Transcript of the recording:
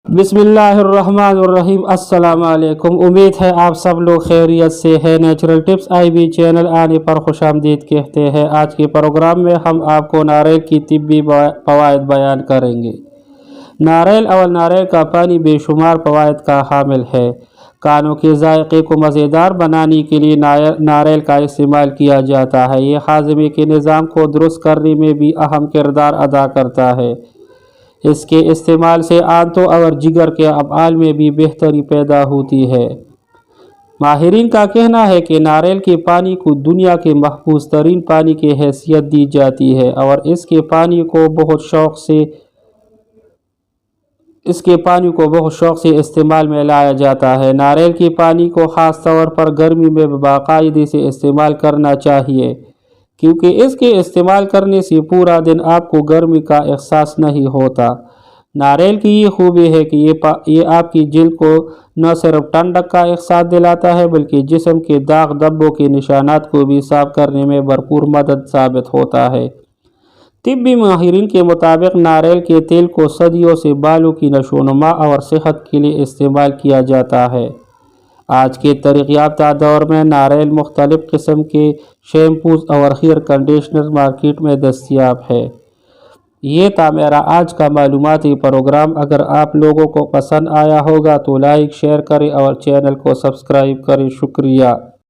बिस्मिल्लाहिर्रहमानिर्रहीम। अस्सलाम वालेकुम। उम्मीद है आप सब लोग खैरियत से हैं। नेचुरल टिप्स IB चैनल आने पर खुशामदीद कहते हैं। आज के प्रोग्राम में हम आपको नारियल की तिब्बी फ़वाइद बयान करेंगे। नारियल और नारियल का पानी बेशुमार फ़वाइद का हामिल है। कानों के जायके को मज़ेदार बनाने के लिए नारियल का इस्तेमाल किया जाता है। ये हाज़मे के निज़ाम को दुरुस्त करने में भी अहम किरदार अदा करता है। इसके इस्तेमाल से आंतों और जिगर के अफ़आल में भी बेहतरी पैदा होती है। माहिरीन का कहना है कि नारियल के पानी को दुनिया के महफूज तरीन पानी की हैसियत दी जाती है और इसके पानी को बहुत शौक़ से इस्तेमाल में लाया जाता है। नारियल के पानी को ख़ास तौर पर गर्मी में बाकायदे से इस्तेमाल करना चाहिए, क्योंकि इसके इस्तेमाल करने से पूरा दिन आपको गर्मी का एहसास नहीं होता। नारियल की ये खूबी है कि ये आपकी जिल्द को न सिर्फ ठंडक का एहसास दिलाता है, बल्कि जिस्म के दाग धब्बों के निशानात को भी साफ करने में भरपूर मदद साबित होता है। तिब्बी माहिरीन के मुताबिक नारियल के तेल को सदियों से बालों की नशोनुमा और सेहत के लिए इस्तेमाल किया जाता है। आज के तरक्याफ्ता दौर में नारियल मुख्तलिफ़ किस्म के शैम्पूज़ और हेयर कंडीशनर मार्केट में दस्तयाब है। ये था मेरा आज का मालूमाती प्रोग्राम। अगर आप लोगों को पसंद आया होगा तो लाइक शेयर करें और चैनल को सब्सक्राइब करें। शुक्रिया।